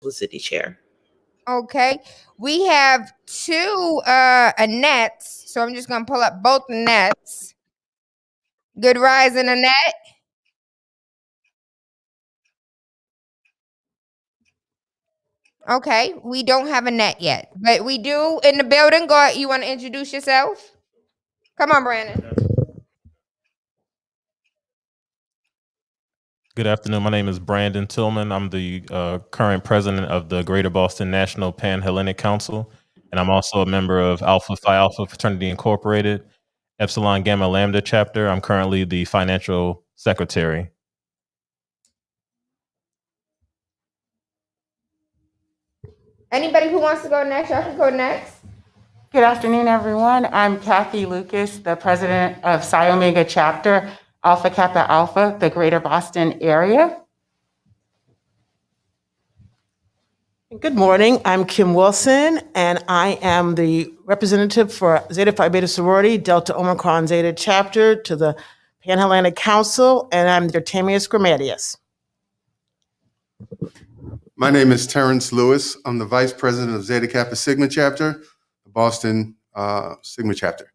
publicity chair. Okay, we have two Annettes, so I'm just gonna pull up both Annettes. Good rising, Annette. Okay, we don't have Annette yet, but we do in the building. Go. You want to introduce yourself? Come on, Brandon. Good afternoon. My name is Brandon Tillman. I'm the current president of the Greater Boston National Pan-Hellenic Council, and I'm also a member of Phi Alpha Fraternity Incorporated, Epsilon Gamma Lambda chapter. I'm currently the financial secretary. Anybody who wants to go next, y'all can go next. Good afternoon, everyone. I'm Kathy Lucas, the president of Psi Omega chapter, Alpha Kappa Alpha, the Greater Boston area. Good morning. I'm Kim Wilson, and I am the representative for Zeta Phi Beta Sorority, Delta Omicron Zeta chapter to the Pan-Hellenic Council, and I'm their Tamias Grammatius. My name is Terrence Lewis. I'm the vice president of Zeta Kappa Sigma chapter, the Boston Sigma chapter.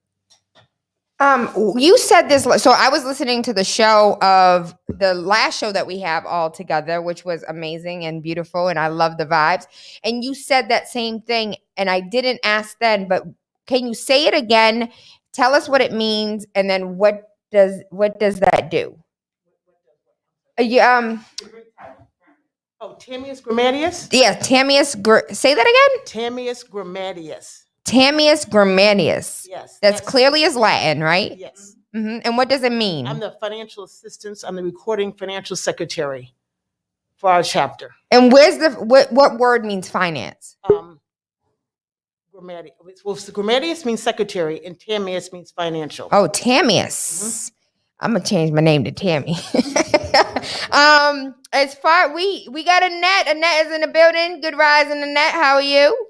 You said this, so I was listening to the show of the last show that we have all together, which was amazing and beautiful, and I love the vibes. And you said that same thing, and I didn't ask then, but can you say it again? Tell us what it means, and then what does that do? Oh, Tamias Grammatius? Yeah, Tamias. Say that again. Tamias Grammatius. Tamias Grammatius. Yes. That's clearly is Latin, right? Yes. Mm-hmm. And what does it mean? I'm the financial assistant. I'm the recording financial secretary for our chapter. And where's what word means finance? Grammatius. Well, Grammatius means secretary, and Tamias means financial. Oh, Tamias. Mm-hmm. I'm gonna change my name to Tammy. As far we got Annette. Annette is in the building. Good rising, Annette. How are you?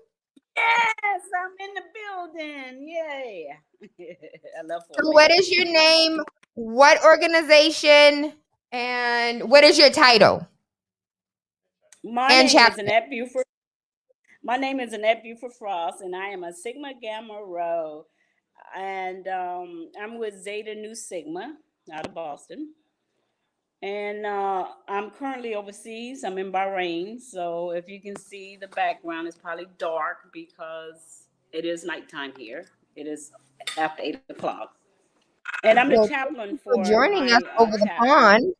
Yes, I'm in the building. Yay. I love it. So what is your name? What organization? And what is your title? My name is Annette Buford Frost, and I am a Sigma Gamma Rho. And I'm with Zeta Nu Sigma out of Boston. And I'm currently overseas. I'm in Bahrain. So if you can see the background, it's probably dark because it is nighttime here. It is after 8 o'clock. And I'm the chaplain for joining us over the pond.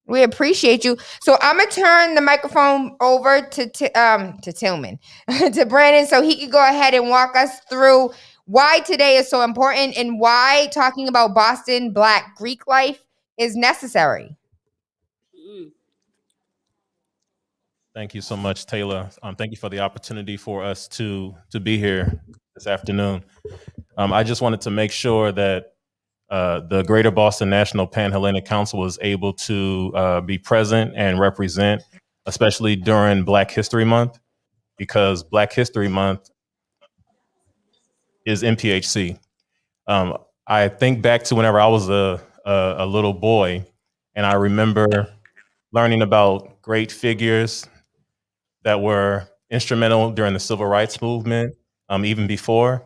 We appreciate you. So I'm gonna turn the microphone over to Tillman, to Brandon, so he can go ahead and walk us through why today is so important and why talking about Boston Black Greek life is necessary. Thank you so much, Tayla. Thank you for the opportunity for us to be here this afternoon. I just wanted to make sure that the Greater Boston National Pan-Hellenic Council was able to be present and represent, especially during Black History Month, because Black History Month is NPHC. I think back to whenever I was a little boy, and I remember learning about great figures that were instrumental during the Civil Rights Movement, even before.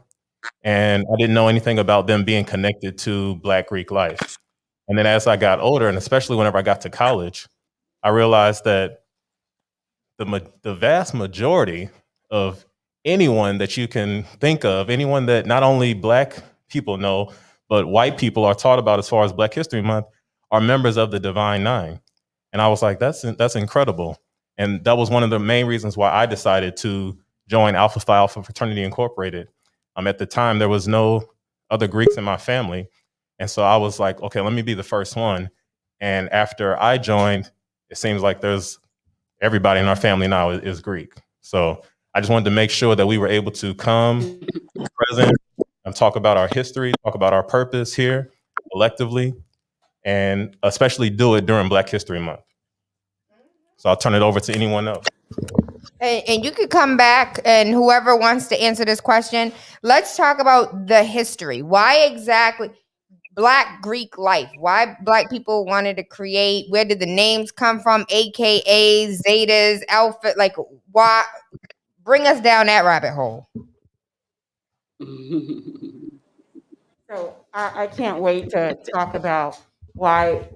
And I didn't know anything about them being connected to Black Greek life. And then as I got older, and especially whenever I got to college, I realized that the vast majority of anyone that you can think of, anyone that not only Black people know, but white people are taught about as far as Black History Month, are members of the Divine Nine. And I was like, that's incredible. And that was one of the main reasons why I decided to join Alpha Phi Alpha Fraternity Incorporated. At the time, there was no other Greeks in my family. And so I was like, okay, let me be the first one. And after I joined, it seems like there's everybody in our family now is Greek. So I just wanted to make sure that we were able to come present and talk about our history, talk about our purpose here collectively, and especially do it during Black History Month. So I'll turn it over to anyone else. And you could come back, and whoever wants to answer this question, let's talk about the history. Why exactly Black Greek life? Why Black people wanted to create? Where did the names come from? AKAs, Zetas, Alpha. Like, why? Bring us down that rabbit hole. So I can't wait to talk about why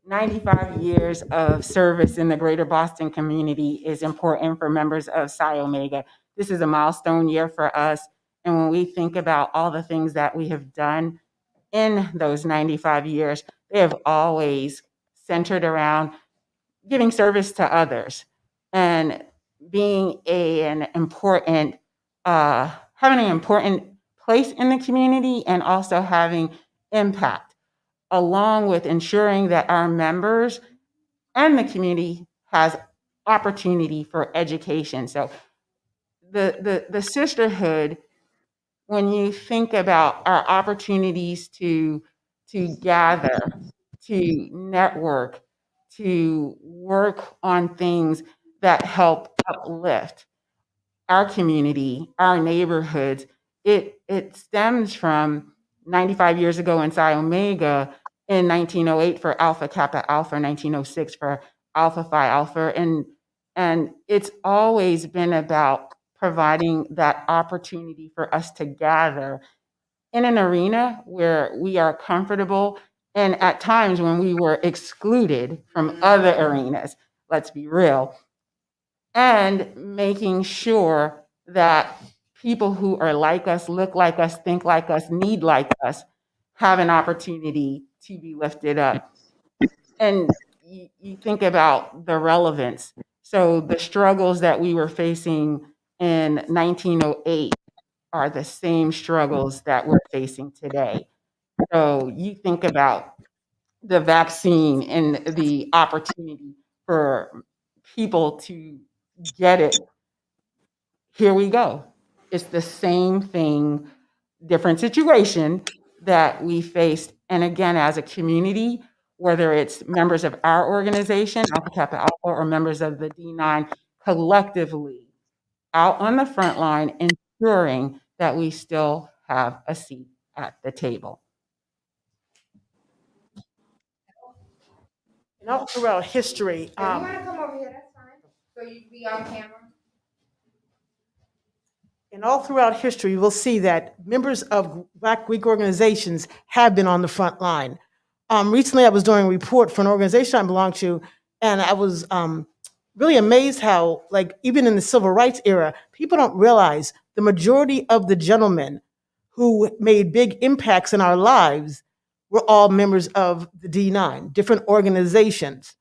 95 years of service in the greater Boston community is important for members of Psi Omega. This is a milestone year for us. And when we think about all the things that we have done in those 95 years, they have always centered around giving service to others and being an important, having an important place in the community and also having impact, along with ensuring that our members and the community has opportunity for education. So the sisterhood, when you think about our opportunities to gather, to network, to work on things that help uplift our community, our neighborhoods, it stems from 95 years ago in Psi Omega, in 1908 for Alpha Kappa Alpha, 1906 for Alpha Phi Alpha, and it's always been about providing that opportunity for us to gather in an arena where we are comfortable, and at times when we were excluded from other arenas, let's be real, and making sure that people who are like us, look like us, think like us, need like us, have an opportunity to be lifted up. And you think about the relevance. So the struggles that we were facing in 1908 are the same struggles that we're facing today. So you think about the vaccine and the opportunity for people to get it. Here we go. It's the same thing, different situation that we faced. And again, as a community, whether it's members of our organization, Alpha Kappa Alpha, or members of the D9, collectively out on the front line, ensuring that we still have a seat at the table. And all throughout history, If you want to come over here, that's fine. So you can be on camera. and all throughout history, you will see that members of Black Greek organizations have been on the front line. Recently, I was doing a report for an organization I belong to, and I was really amazed how, like, even in the civil rights era, people don't realize the majority of the gentlemen who made big impacts in our lives were all members of the D9, different organizations.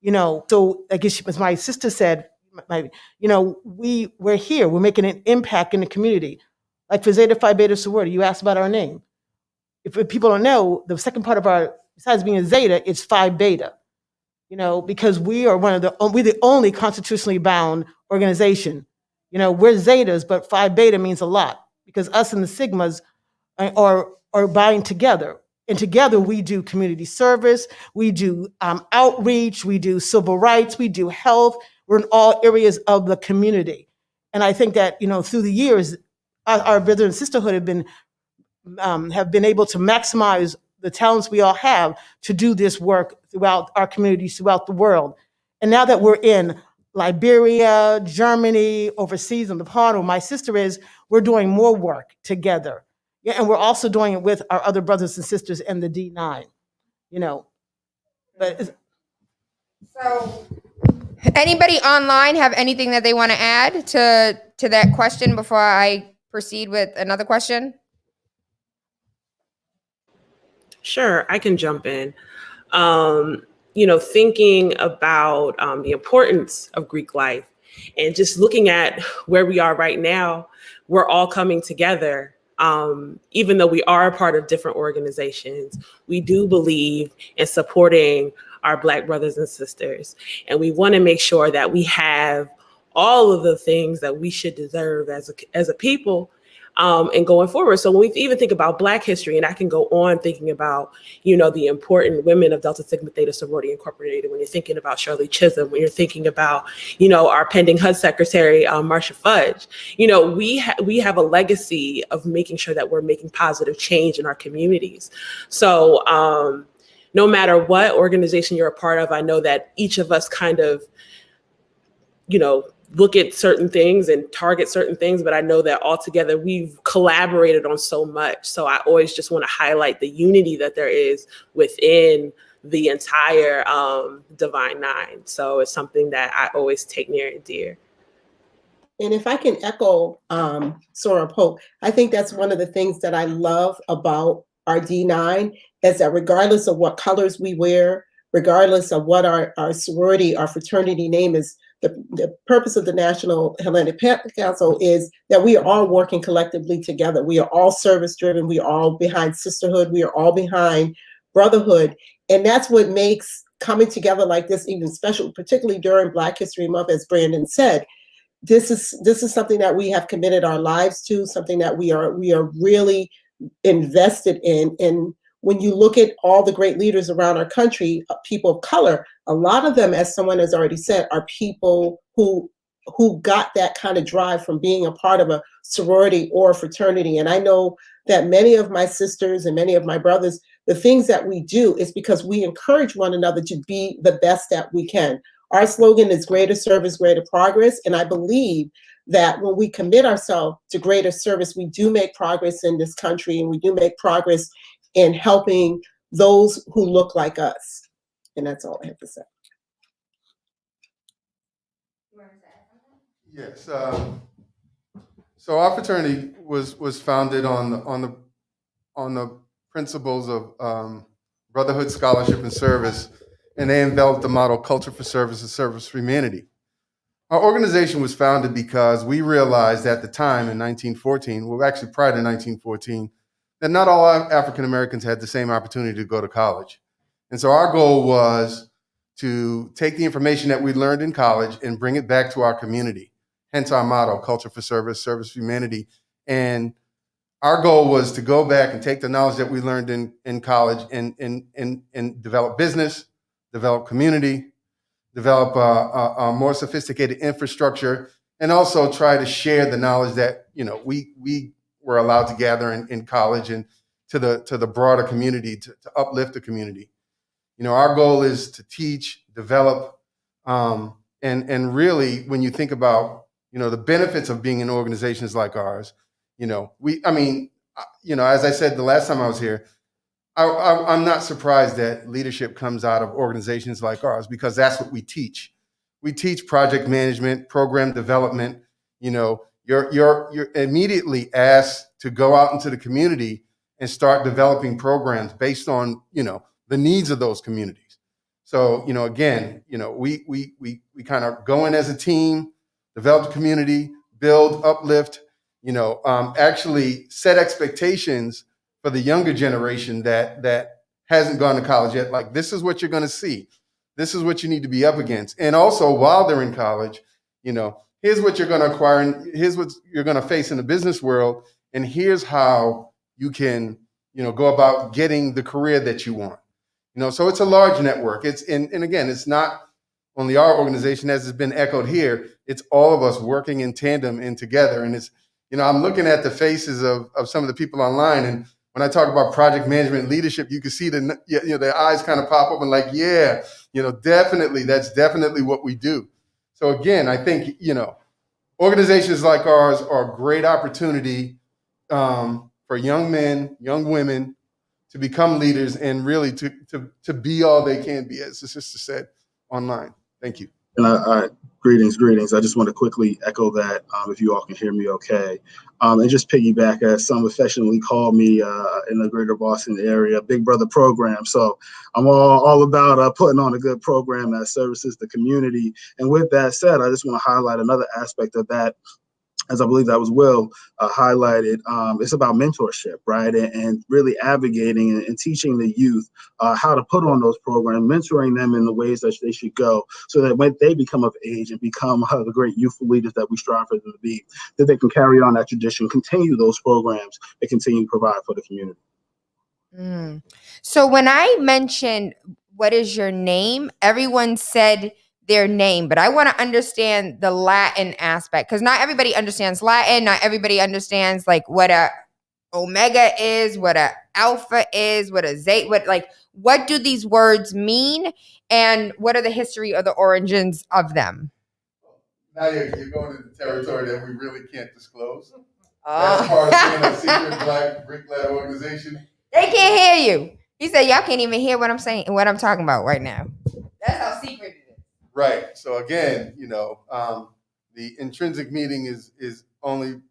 So I guess as my sister said, we're here, we're making an impact in the community. Like for Zeta Phi Beta Sorority, you asked about our name. If people don't know, the second part of our, besides being a Zeta, it's Phi Beta. Because we're the only constitutionally bound organization. We're Zetas, but Phi Beta means a lot because us and the Sigmas are buying together. And together we do community service, we do outreach, we do civil rights, we do health. We're in all areas of the community. And I think that, through the years, our brother and sisterhood have been able to maximize the talents we all have to do this work throughout our communities, throughout the world. And now that we're in Liberia, Germany, overseas in the pond where my sister is, we're doing more work together. Yeah, and we're also doing it with our other brothers and sisters in the D9, But So, anybody online have anything that they want to add to that question before I proceed with another question? Sure, I can jump in. Thinking about the importance of Greek life and just looking at where we are right now, we're all coming together. Even though we are a part of different organizations, we do believe in supporting our Black brothers and sisters. And we want to make sure that we have all of the things that we should deserve as a people, and going forward. So when we even think about Black history, and I can go on thinking about, the important women of Delta Sigma Theta Sorority Incorporated, when you're thinking about Shirley Chisholm, when you're thinking about, our pending HUD Secretary, Marcia Fudge, we have a legacy of making sure that we're making positive change in our communities. So no matter what organization you're a part of, I know that each of us kind of, look at certain things and target certain things, but I know that all together we've collaborated on so much. So I always just want to highlight the unity that there is within the entire Divine Nine. So it's something that I always take near and dear. And if I can echo Sora Pope, I think that's one of the things that I love about our D9 is that regardless of what colors we wear, regardless of what our sorority, our fraternity name is, the purpose of the National Hellenic Pan-Hellenic Council is that we are all working collectively together. We are all service driven. We are all behind sisterhood. We are all behind brotherhood. And that's what makes coming together like this even special, particularly during Black History Month, as Brandon said. This is something that we have committed our lives to, something that we are really invested in. And when you look at all the great leaders around our country, people of color, a lot of them, as someone has already said, are people who got that kind of drive from being a part of a sorority or a fraternity. And I know that many of my sisters and many of my brothers, the things that we do is because we encourage one another to be the best that we can. Our slogan is greater service, greater progress. And I believe that when we commit ourselves to greater service, we do make progress in this country, and we do make progress in helping those who look like us. And that's all I have to say. Yes. So our fraternity was founded on the principles of brotherhood, scholarship, and service, and they enveloped the motto "Culture for Service and Service for Humanity." Our organization was founded because we realized at the time in 1914, well, actually prior to 1914, that not all African Americans had the same opportunity to go to college. And so our goal was to take the information that we learned in college and bring it back to our community. Hence our motto, Culture for Service, Service for Humanity. And our goal was to go back and take the knowledge that we learned in college and develop business, develop community, develop a more sophisticated infrastructure, and also try to share the knowledge that we were allowed to gather in college and to the broader community, to uplift the community. Our goal is to teach, develop, and really, when you think about the benefits of being in organizations like ours, as I said the last time I was here, I'm not surprised that leadership comes out of organizations like ours, because that's what we teach. We teach project management, program development. You're immediately asked to go out into the community and start developing programs based on the needs of those communities. So again, we kind of go in as a team, develop the community, build, uplift. Actually set expectations for the younger generation that hasn't gone to college yet. Like, this is what you're going to see. This is what you need to be up against. And also, while they're in college, here's what you're going to acquire, and here's what you're going to face in the business world, and here's how you can, go about getting the career that you want. So it's a large network. And again, it's not only our organization, as has been echoed here. It's all of us working in tandem and together. And it's, I'm looking at the faces of some of the people online, and when I talk about project management leadership, you can see their eyes kind of pop up and like, yeah, definitely, that's definitely what we do. So again, I think, organizations like ours are a great opportunity for young men, young women to become leaders and really to be all they can be, as the sister said online. Thank you. And greetings. I just want to quickly echo that, if you all can hear me okay. And just piggyback, as some affectionately call me in the greater Boston area, Big Brother program. So I'm all about putting on a good program that services the community. And with that said, I just want to highlight another aspect of that as I believe that was Will highlighted, it's about mentorship, right? And really advocating and teaching the youth how to put on those programs, mentoring them in the ways that they should go, so that when they become of age and become the great youthful leaders that we strive for them to be, that they can carry on that tradition, continue those programs, and continue to provide for the community. So when I mentioned, what is your name? Everyone said their name, but I want to understand the Latin aspect, because not everybody understands Latin. Not everybody understands like what a Omega is, what a Alpha is, what a Zeta, what do these words mean, and what are the history or the origins of them? Now you're going into territory that we really can't disclose. That's part of being a secret Black brick-led organization. They can't hear you. He said, y'all can't even hear what I'm saying, what I'm talking about right now. That's how secret it is. Right. So again, the intrinsic meeting is only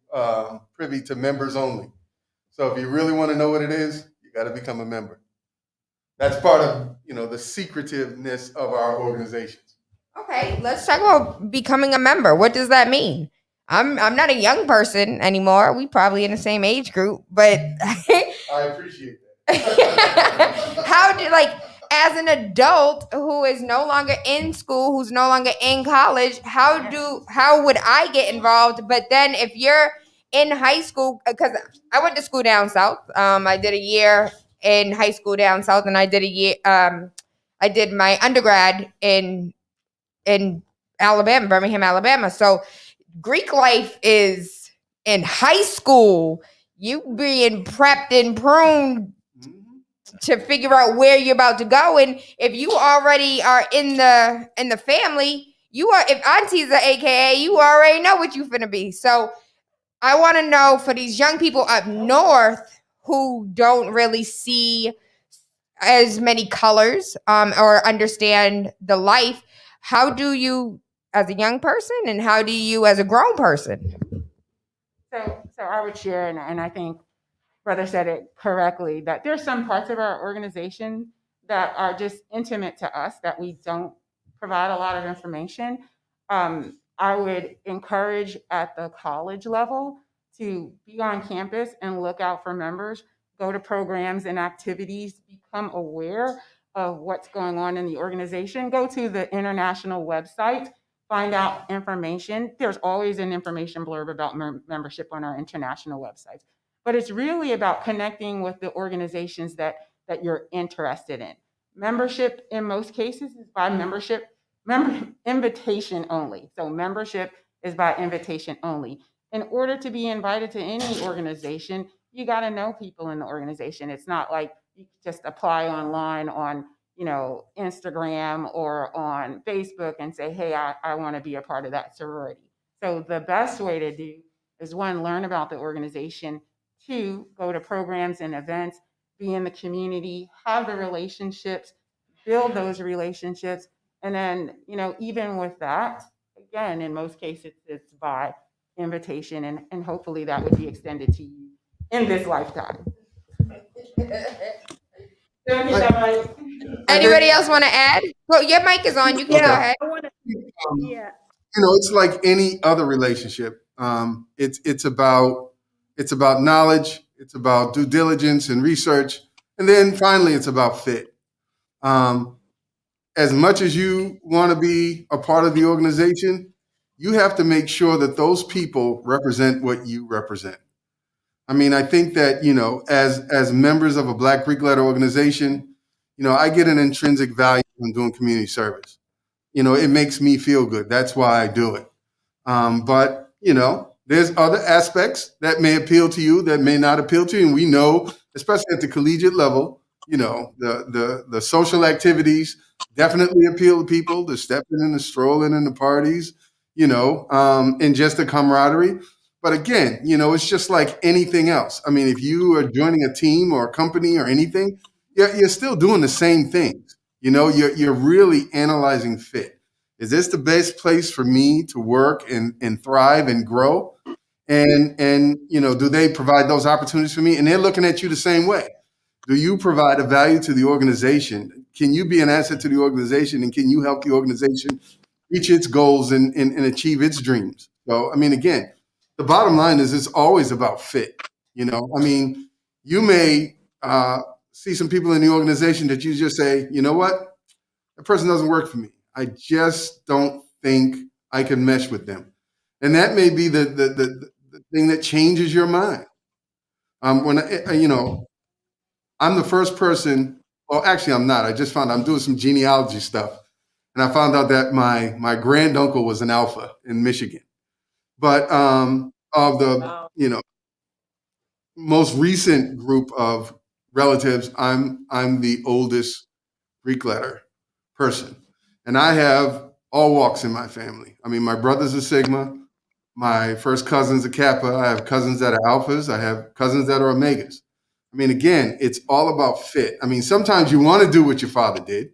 privy to members only. So if you really want to know what it is, you got to become a member. That's part of, the secretiveness of our organizations. Okay, let's talk about becoming a member. What does that mean? I'm not a young person anymore. We probably in the same age group, but I appreciate that. how do, as an adult who is no longer in school, who's no longer in college, how would I get involved? But then if you're in high school, because I went to school down south, I did a year in high school down south, and I did a year, I did my undergrad in Alabama, Birmingham, Alabama. So Greek life is in high school. You being prepped and pruned to figure out where you're about to go. And if you already are in the family, if aunties are AKA, you already know what you finna be. So I want to know, for these young people up north who don't really see as many colors or understand the life, how do you as a young person, and how do you as a grown person? So I would share, and I think Brother said it correctly, that there's some parts of our organization that are just intimate to us that we don't provide a lot of information. I would encourage at the college level to be on campus and look out for members, go to programs and activities, become aware of what's going on in the organization, go to the international website, find out information. There's always an information blurb about membership on our international websites. But it's really about connecting with the organizations that you're interested in. Membership in most cases is by invitation only. So membership is by invitation only. In order to be invited to any organization, you got to know people in the organization. It's not like you just apply online on Instagram or on Facebook and say, hey, I want to be a part of that sorority. So the best way to do is, one, learn about the organization. Two, go to programs and events, be in the community, have the relationships, build those relationships. And then, even with that, again, in most cases, it's by invitation, and hopefully that would be extended to you in this lifetime. Anybody else want to add? Well, your mic is on. You can go ahead. Yeah. It's like any other relationship. It's about knowledge. It's about due diligence and research, and then finally, it's about fit. As much as you want to be a part of the organization, you have to make sure that those people represent what you represent. I mean, I think that, as members of a Black Greek-led organization, I get an intrinsic value from doing community service. It makes me feel good. That's why I do it. But, there's other aspects that may appeal to you, that may not appeal to you. And we know, especially at the collegiate level, the social activities definitely appeal to people, the stepping and the strolling and the parties, and just the camaraderie. But again, it's just like anything else. I mean, if you are joining a team or a company or anything, you're still doing the same things. You're really analyzing fit. Is this the best place for me to work and thrive and grow? And do they provide those opportunities for me? And they're looking at you the same way. Do you provide a value to the organization? Can you be an asset to the organization? And can you help the organization reach its goals and achieve its dreams? So, I mean, again, the bottom line is it's always about fit. You know, I mean, you may see some people in the organization that you just say, you know what, that person doesn't work for me. I just don't think I can mesh with them. And that may be the thing that changes your mind. You know, I'm the first person, well, actually, I'm not. I just found I'm doing some genealogy stuff. And I found out that my granduncle was an Alpha in Michigan. But of the, you know, most recent group of relatives, I'm the oldest Greek letter person. And I have all walks in my family. I mean, my brother's a Sigma. My first cousin's a Kappa. I have cousins that are Alphas. I have cousins that are Omegas. I mean, again, it's all about fit. I mean, sometimes you want to do what your father did,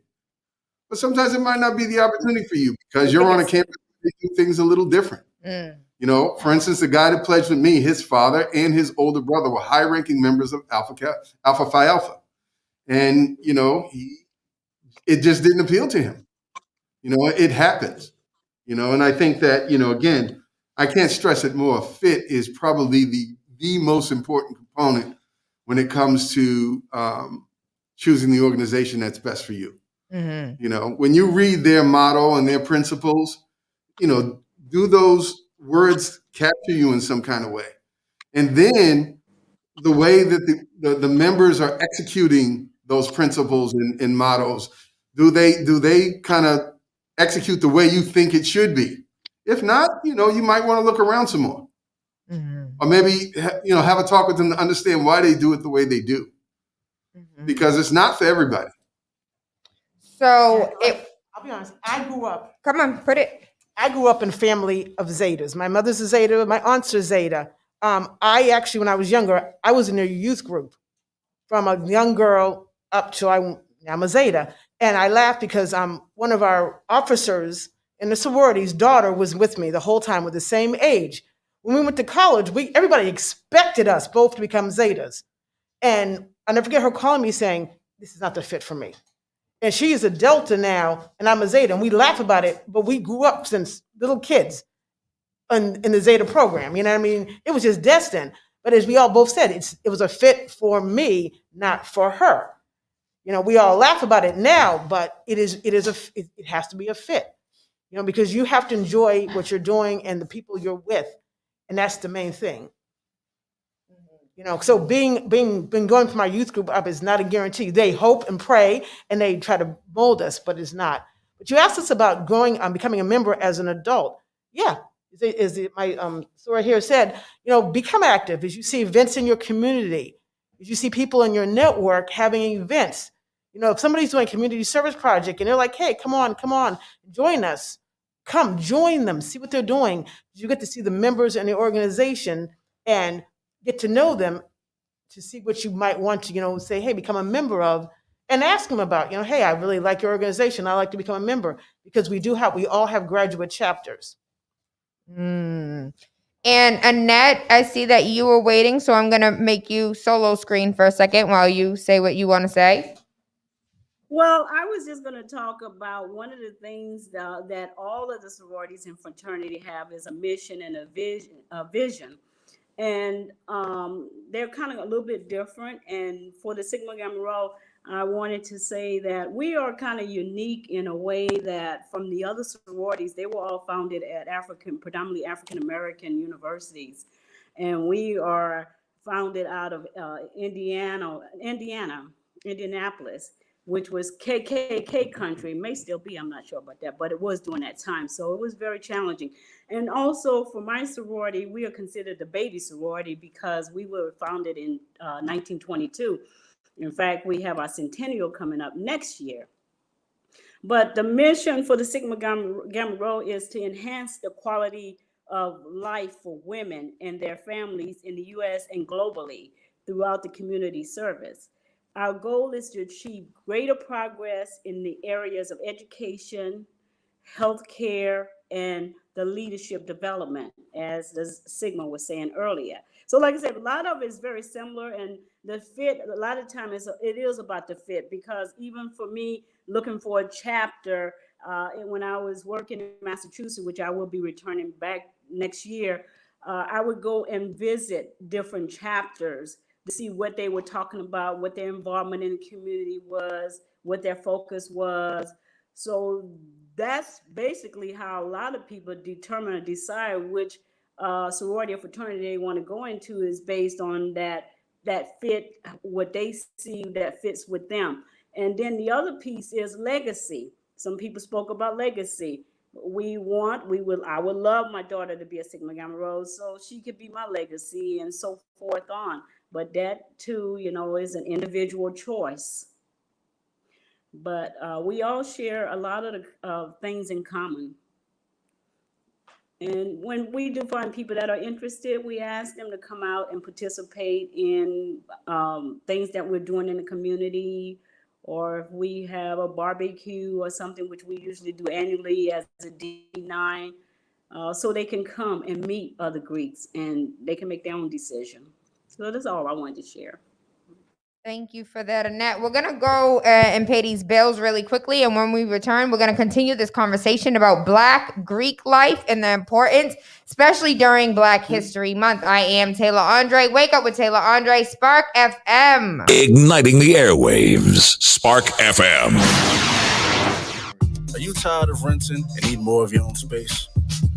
but sometimes it might not be the opportunity for you because you're on a campus where they do things a little different. You know, for instance, the guy that pledged with me, his father and his older brother were high-ranking members of Alpha Phi Alpha. And, you know, it just didn't appeal to him. You know, it happens. You know, and I think that, you know, again, I can't stress it more. Fit is probably the most important component when it comes to choosing the organization that's best for you. Mm-hmm. You know, when you read their motto and their principles, you know, do those words capture you in some kind of way? And then the way that the members are executing those principles and mottos, do they kind of execute the way you think it should be? If not, you know, you might want to look around some more. Mm-hmm. Or maybe, you know, have a talk with them to understand why they do it the way they do. Mm-hmm. Because it's not for everybody. So I'll be honest, I grew up in a family of Zetas. My mother's a Zeta, my aunt's a Zeta. I actually, when I was younger, I was in a youth group from a young girl up to I'm a Zeta. And I laugh because one of our officers in the sorority's daughter was with me the whole time with the same age. When we went to college, everybody expected us both to become Zetas. And I never forget her calling me saying, this is not the fit for me. And she is a Delta now, and I'm a Zeta, and we laugh about it, but we grew up since little kids in the Zeta program. You know what I mean? It was just destined. But as we all both said, it was a fit for me, not for her. You know, we all laugh about it now, but it has to be a fit. You know, because you have to enjoy what you're doing and the people you're with, and that's the main thing. You know, so being going from our youth group up is not a guarantee. They hope and pray and they try to mold us, but it's not. But you asked us about becoming a member as an adult. Yeah, my soror here said, you know, become active as you see events in your community, as you see people in your network having events. You know, if somebody's doing a community service project and they're like, hey, come on, join us. Come join them, see what they're doing. You get to see the members in the organization and get to know them to see what you might want to, you know, say, hey, become a member of, and ask them about, you know, hey, I really like your organization. I like to become a member because we all have graduate chapters. And Annette, I see that you were waiting, so I'm going to make you solo screen for a second while you say what you want to say. Well, I was just going to talk about one of the things that all of the sororities and fraternity have is a mission and a vision. And they're kind of a little bit different. And for the Sigma Gamma Rho, I wanted to say that we are kind of unique in a way that from the other sororities, they were all founded at predominantly African-American universities. And we are founded out of Indianapolis, which was KKK country, may still be, I'm not sure about that, but it was during that time. So it was very challenging. And also for my sorority, we are considered the baby sorority because we were founded in 1922. In fact, we have our centennial coming up next year. But the mission for the Sigma Gamma Rho is to enhance the quality of life for women and their families in the U.S. and globally throughout the community service. Our goal is to achieve greater progress in the areas of education, healthcare, and the leadership development, as the Sigma was saying earlier. So like I said, a lot of it is very similar, and the fit, a lot of times it is about the fit, because even for me, looking for a chapter, when I was working in Massachusetts, which I will be returning back next year, I would go and visit different chapters to see what they were talking about, what their involvement in the community was, what their focus was. So that's basically how a lot of people determine or decide which sorority or fraternity they want to go into, is based on that fit, what they see that fits with them. And then the other piece is legacy. Some people spoke about legacy. I would love my daughter to be a Sigma Gamma Rho, so she could be my legacy and so forth on. But that too, is an individual choice. But we all share a lot of the things in common. And when we do find people that are interested, we ask them to come out and participate in things that we're doing in the community, or if we have a barbecue or something, which we usually do annually as a D9, so they can come and meet other Greeks and they can make their own decision. So that's all I wanted to share. Thank you for that, Annette. We're going to go and pay these bills really quickly. And when we return, we're going to continue this conversation about Black Greek life and the importance, especially during Black History Month. I am Tayla Andre. Wake up with Tayla Andre, Spark FM. Igniting the airwaves, Spark FM. Are you tired of renting and need more of your own space?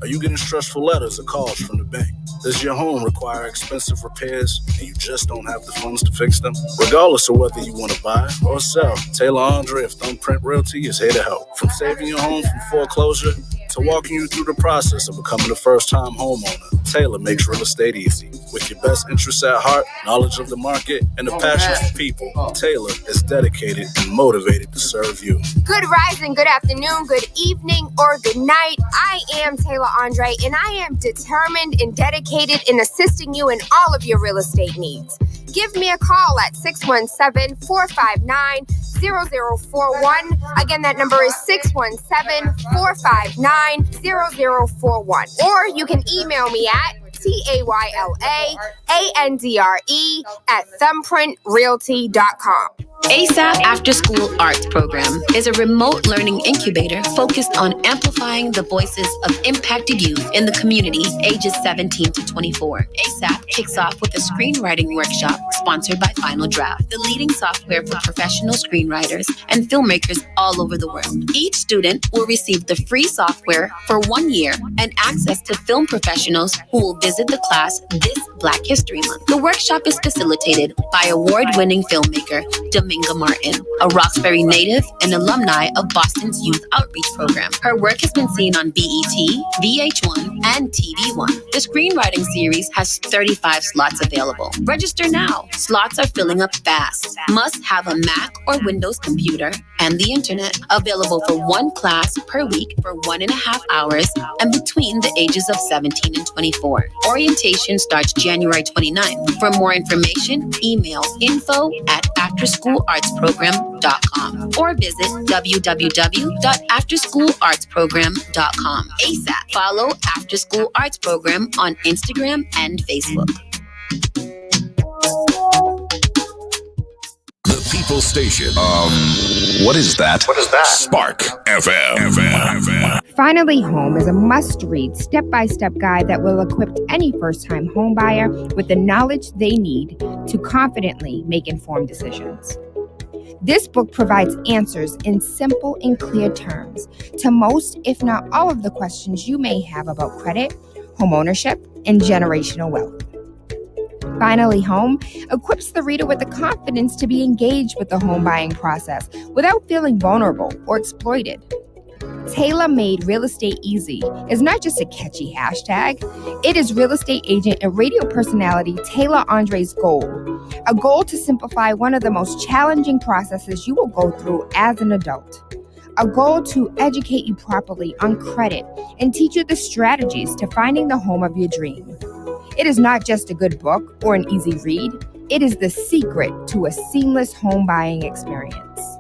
Are you getting stressful letters or calls from the bank? Does your home require expensive repairs and you just don't have the funds to fix them? Regardless of whether you want to buy or sell, Tayla Andre of Thumbprint Realty is here to help. From saving your home from foreclosure to walking you through the process of becoming a first-time homeowner, Tayla makes real estate easy. With your best interests at heart, knowledge of the market, and a passion for people, Tayla is dedicated and motivated to serve you. Good rising, good afternoon, good evening, or good night. I am Tayla Andre, and I am determined and dedicated in assisting you in all of your real estate needs. Give me a call at 617-459-0041. Again, that number is 617-459-0041. Or you can email me at TaylaAndre@thumbprintrealty.com. ASAP After School Arts Program is a remote learning incubator focused on amplifying the voices of impacted youth in the community ages 17 to 24. ASAP kicks off with a screenwriting workshop sponsored by Final Draft, the leading software for professional screenwriters and filmmakers all over the world. Each student will receive the free software for 1 year and access to film professionals who will visit the class this Black History Month. The workshop is facilitated by award-winning filmmaker Dominga Martin, a Roxbury native and alumni of Boston's Youth Outreach Program. Her work has been seen on BET, VH1, and TV1. The screenwriting series has 35 slots available. Register now. Slots are filling up fast. Must have a Mac or Windows computer and the internet. Available for one class per week for 1.5 hours and between the ages of 17 and 24. Orientation starts January 29th. For more information, email info@afterschoolartsprogram.com or visit www.afterschoolartsprogram.com. ASAP. Follow After School Arts Program on Instagram and Facebook. The People Station. What is that? Spark FM. Finally Home is a must-read step-by-step guide that will equip any first-time homebuyer with the knowledge they need to confidently make informed decisions. This book provides answers in simple and clear terms to most, if not all, of the questions you may have about credit, homeownership, and generational wealth. Finally Home equips the reader with the confidence to be engaged with the home buying process without feeling vulnerable or exploited. Tayla Made Real Estate Easy is not just a catchy hashtag. It is real estate agent and radio personality Tayla Andre's goal. A goal to simplify one of the most challenging processes you will go through as an adult. A goal to educate you properly on credit and teach you the strategies to finding the home of your dream. It is not just a good book or an easy read. It is the secret to a seamless home buying experience.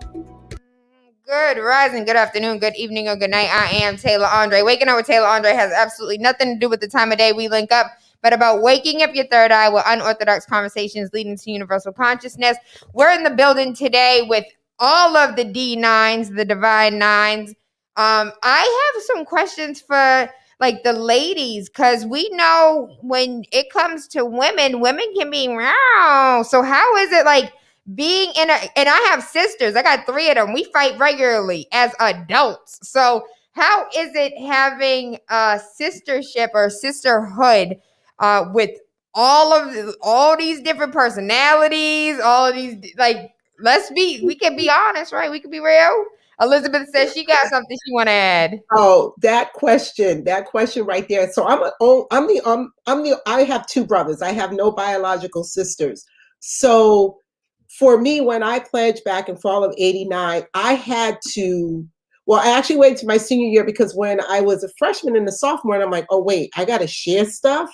Good rising, good afternoon, good evening, or good night. I am Tayla Andre. Waking up with Tayla Andre has absolutely nothing to do with the time of day we link up, but about waking up your third eye with unorthodox conversations leading to universal consciousness. We're in the building today with all of the D9s, the Divine Nines. I have some questions for like the ladies, because we know when it comes to women, women can be meow. So how is it like being in and I have sisters, I got 3 of them. We fight regularly as adults. So how is it having a sistership or sisterhood with all these different personalities, all of these, like, we can be honest, right? We can be real. Elizabeth says she got something she want to add. Oh, that question right there. So I have 2 brothers. I have no biological sisters. So for me, when I pledged back in fall of '89, I had to, well, I actually waited to my senior year, because when I was a freshman and a sophomore, and I'm like, oh wait, I got to share stuff.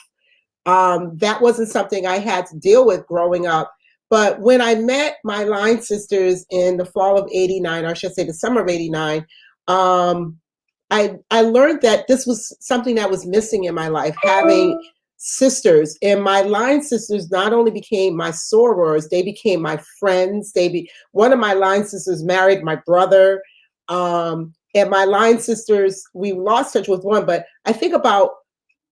That wasn't something I had to deal with growing up. But when I met my line sisters in the fall of '89, or I should say the summer of '89, I learned that this was something that was missing in my life, having sisters. And my line sisters not only became my sorors, they became my friends. One of my line sisters married my brother. And my line sisters, we lost touch with one, but I think about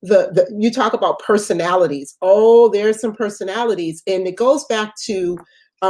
you talk about personalities. Oh, there's some personalities. And it goes back to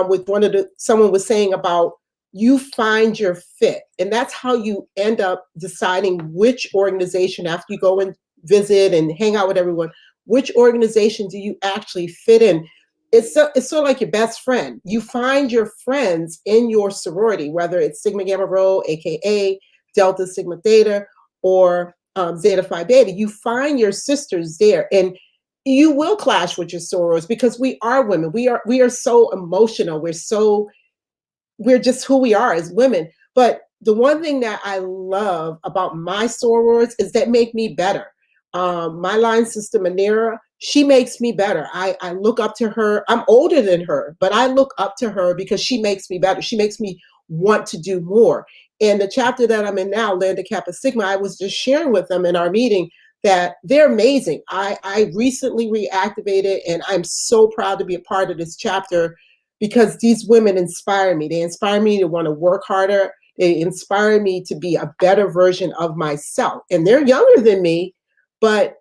with someone was saying about you find your fit. And that's how you end up deciding which organization, after you go and visit and hang out with everyone, which organization do you actually fit in? It's sort of like your best friend. You find your friends in your sorority, whether it's Sigma Gamma Rho, AKA Delta Sigma Theta, or Zeta Phi Beta. You find your sisters there, and you will clash with your sorors because we are women. We are so emotional. We're just who we are as women. But the one thing that I love about my sorors is that make me better. My line sister Manera, she makes me better. I look up to her. I'm older than her, but I look up to her because she makes me better. She makes me want to do more. And the chapter that I'm in now, Lambda Kappa Sigma, I was just sharing with them in our meeting that they're amazing. I recently reactivated, and I'm so proud to be a part of this chapter because these women inspire me. They inspire me to want to work harder. They inspire me to be a better version of myself. And they're younger than me, but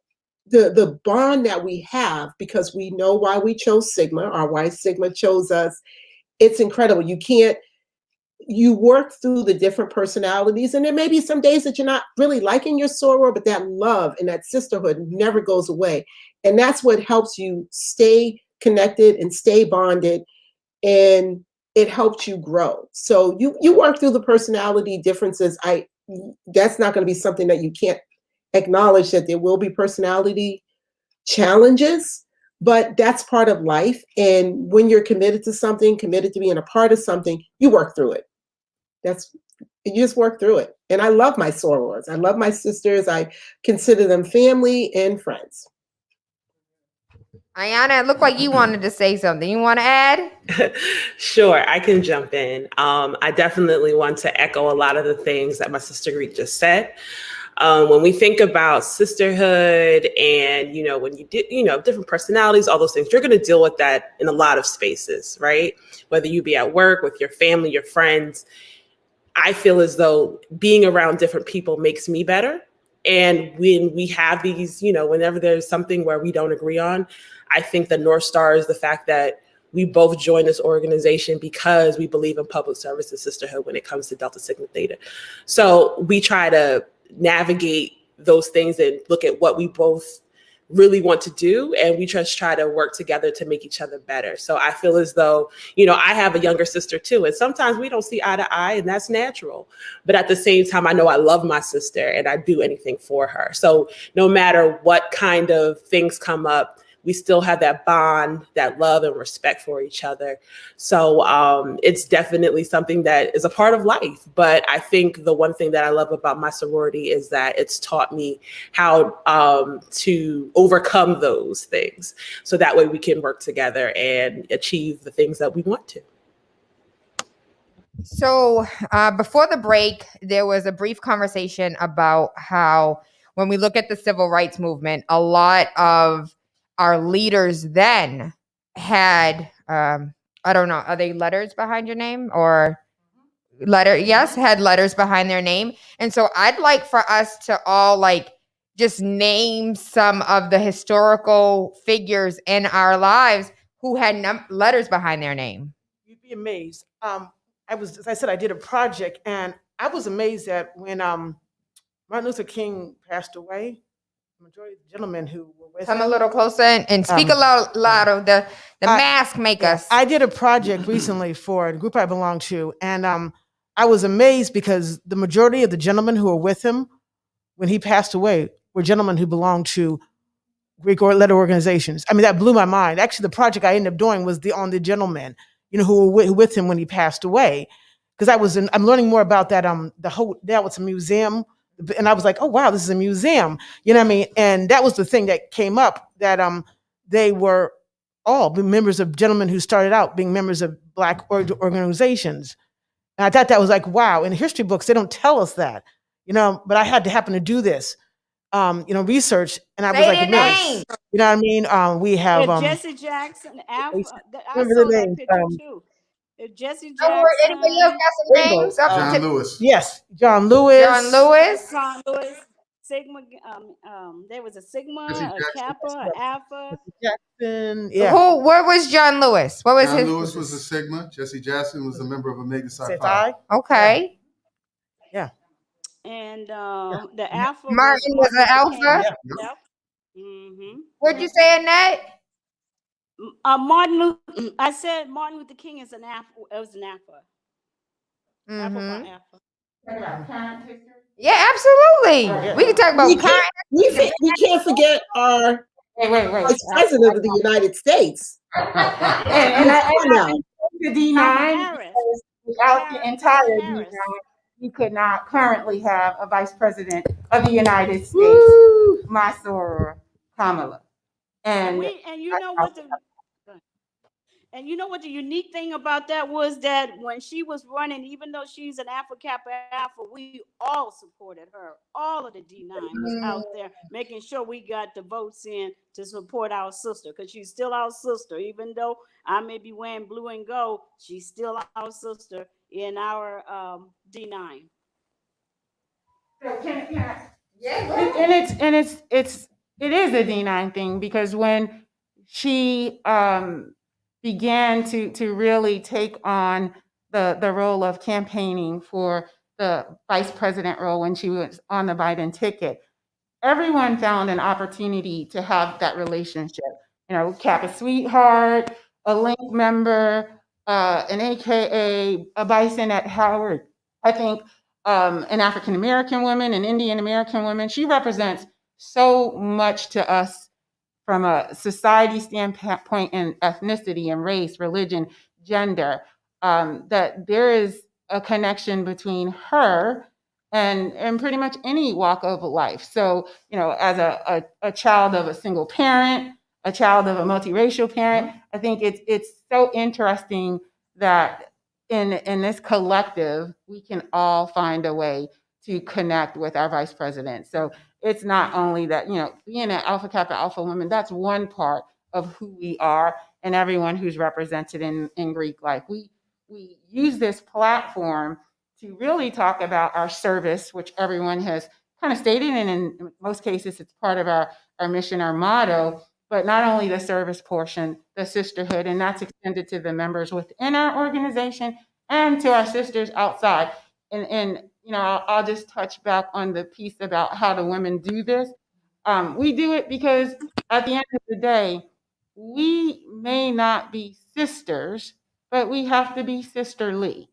the bond that we have, because we know why we chose Sigma or why Sigma chose us, it's incredible. You work through the different personalities, and there may be some days that you're not really liking your soror, but that love and that sisterhood never goes away. And that's what helps you stay connected and stay bonded, and it helps you grow. So you work through the personality differences. That's not going to be something that you can't acknowledge, that there will be personality challenges, but that's part of life. And when you're committed to something, committed to being a part of something, you work through it. You just work through it. And I love my sorors. I love my sisters. I consider them family and friends. Ayana, it looked like you wanted to say something. You want to add? Sure, I can jump in. I definitely want to echo a lot of the things that my sister Greek just said. When we think about sisterhood and, when you did, different personalities, all those things, you're going to deal with that in a lot of spaces, right? Whether you be at work, with your family, your friends. I feel as though being around different people makes me better. And when we have these, whenever there's something where we don't agree on, I think the North Star is the fact that we both join this organization because we believe in public service and sisterhood when it comes to Delta Sigma Theta. So we try to navigate those things and look at what we both really want to do, and we just try to work together to make each other better. So I feel as though, I have a younger sister too, and sometimes we don't see eye to eye, and that's natural. But at the same time, I know I love my sister and I do anything for her. So no matter what kind of things come up, we still have that bond, that love and respect for each other. So it's definitely something that is a part of life. But I think the one thing that I love about my sorority is that it's taught me how to overcome those things. So that way we can work together and achieve the things that we want to. So before the break, there was a brief conversation about how when we look at the civil rights movement, a lot of our leaders then had, I don't know, are they letters behind your name or had letters behind their name. And so I'd like for us to all just name some of the historical figures in our lives who had letters behind their name. You'd be amazed. As I said, I did a project, and I was amazed that when Martin Luther King passed away, the majority of the gentlemen who were with Come him, a little closer and speak a little louder. The mask make us. I did a project recently for a group I belong to, and I was amazed because the majority of the gentlemen who were with him when he passed away were gentlemen who belonged to Greek or letter organizations. I mean, that blew my mind. Actually, the project I ended up doing was on the gentlemen, who were with him when he passed away. Because I'm learning more about that. Now it's a museum, and I was like, oh wow, this is a museum. You know what I mean? And that was the thing that came up, that they were all members of gentlemen who started out being members of Black organizations. And I thought that was like, wow. In history books, they don't tell us that, But I had to happen to do this, research, and I was like, name. you know what I mean? We have Jesse Jackson, Alpha. I remember saw the that names, picture too. Jesse Anybody else Jackson, got some names? John Lewis. Yes, John Lewis. John Lewis. John Lewis, Sigma. There was a Sigma, Jesse a Jackson. Kappa, Alpha. Jackson. Yeah. Where was John Lewis? What was John his? Lewis was a Sigma. Jesse Jackson was a member of Omega Psi Zeta Phi. Phi. Okay. Yeah. And the Alpha Martin was an Alpha. Yep. Mm-hmm. What'd you say, Annette? I said Martin Luther King is an Alpha. It was an Alpha. Mm-hmm. Alpha. Yeah, absolutely. We can talk about current. We can't forget our Vice President of the United States. and the D9, without the entire D9, we could not currently have a Vice President of the United States, my soror, Kamala. And you know what the unique thing about that was, that when she was running, even though she's an Alpha Kappa Alpha, we all supported her. All of the D9 was out there making sure we got the votes in to support our sister, because she's still our sister. Even though I may be wearing blue and gold, she's still our sister in our D9. So it is a D9 thing, because when she began to really take on the role of campaigning for the vice president role when she was on the Biden ticket, everyone found an opportunity to have that relationship. Kappa sweetheart, a Link member, an AKA, a Bison at Howard. I think an African American woman, an Indian American woman. She represents so much to us from a society standpoint, and ethnicity and race, religion, gender, that there is a connection between her and pretty much any walk of life. So, as a child of a single parent, a child of a multiracial parent, I think it's so interesting that in this collective, we can all find a way to connect with our vice president. So it's not only that, being an Alpha Kappa Alpha woman, that's one part of who we are, and everyone who's represented in Greek life. We use this platform to really talk about our service, which everyone has kind of stated, and in most cases, it's part of our mission, our motto, but not only the service portion, the sisterhood, and that's extended to the members within our organization and to our sisters outside. And I'll just touch back on the piece about how the women do this. We do it because at the end of the day, we may not be sisters, but we have to be sisterly.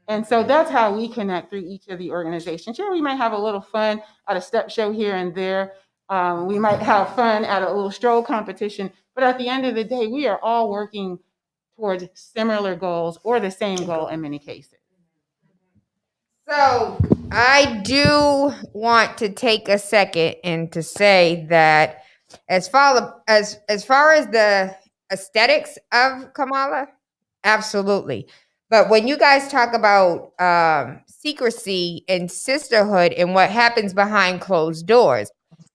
And so that's how we connect through each of the organizations. Sure, we might have a little fun at a step show here and there. We might have fun at a little stroll competition, but at the end of the day, we are all working towards similar goals, or the same goal in many cases. So I do want to take a second and to say that as far as the aesthetics of Kamala, absolutely. But when you guys talk about secrecy and sisterhood and what happens behind closed doors,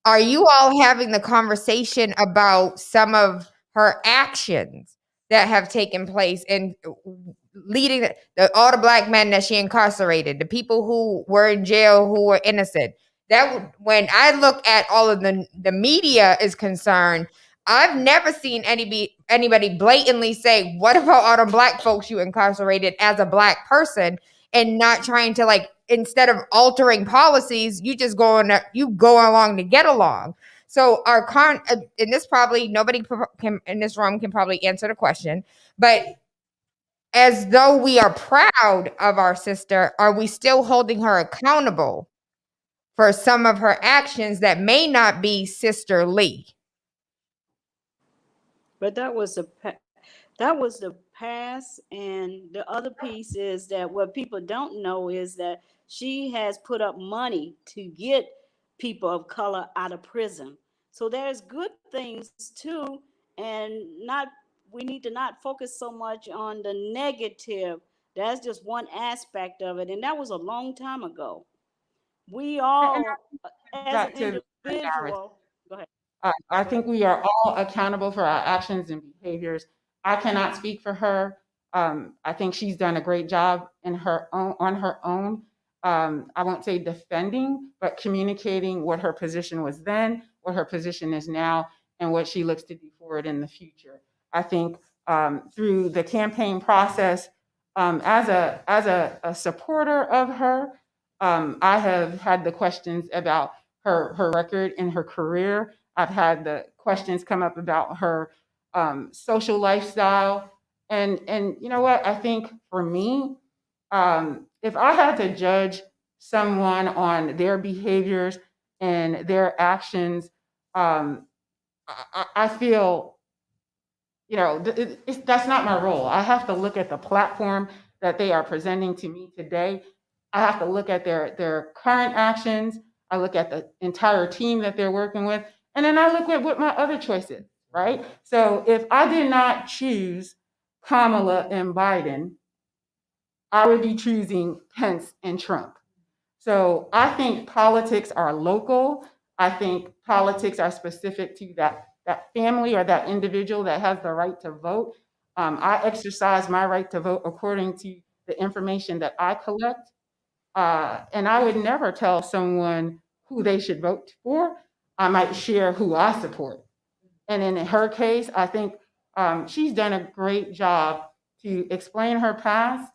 are you all having the conversation about some of her actions that have taken place and leading all the Black men that she incarcerated, the people who were in jail who were innocent? when I look at all of the media is concerned, I've never seen anybody blatantly say, what about all the Black folks you incarcerated as a Black person, and not trying to, like, instead of altering policies, you just go along to get along. So and this probably nobody can in this room can probably answer the question, but as though we are proud of our sister, are we still holding her accountable for some of her actions that may not be sisterly? But that was the past, and the other piece is that what people don't know is that she has put up money to get people of color out of prison. So there's good things too, and we need to not focus so much on the negative. That's just one aspect of it, and that was a long time ago. We And all, as an back to individual, go ahead. I think we are all accountable for our actions and behaviors. I cannot speak for her. I think she's done a great job on her own. I won't say defending, but communicating what her position was then, what her position is now, and what she looks to do forward in the future. I think through the campaign process, as a supporter of her, I have had the questions about her record and her career. I've had the questions come up about her social lifestyle. And you know what? I think for me, if I had to judge someone on their behaviors and their actions, I feel, that's not my role. I have to look at the platform that they are presenting to me today. I have to look at their current actions. I look at the entire team that they're working with, and then I look at what my other choices, right? So if I did not choose Kamala and Biden, I would be choosing Pence and Trump. So I think politics are local. I think politics are specific to that family or that individual that has the right to vote. I exercise my right to vote according to the information that I collect. And I would never tell someone who they should vote for. I might share who I support. And in her case, I think she's done a great job to explain her past,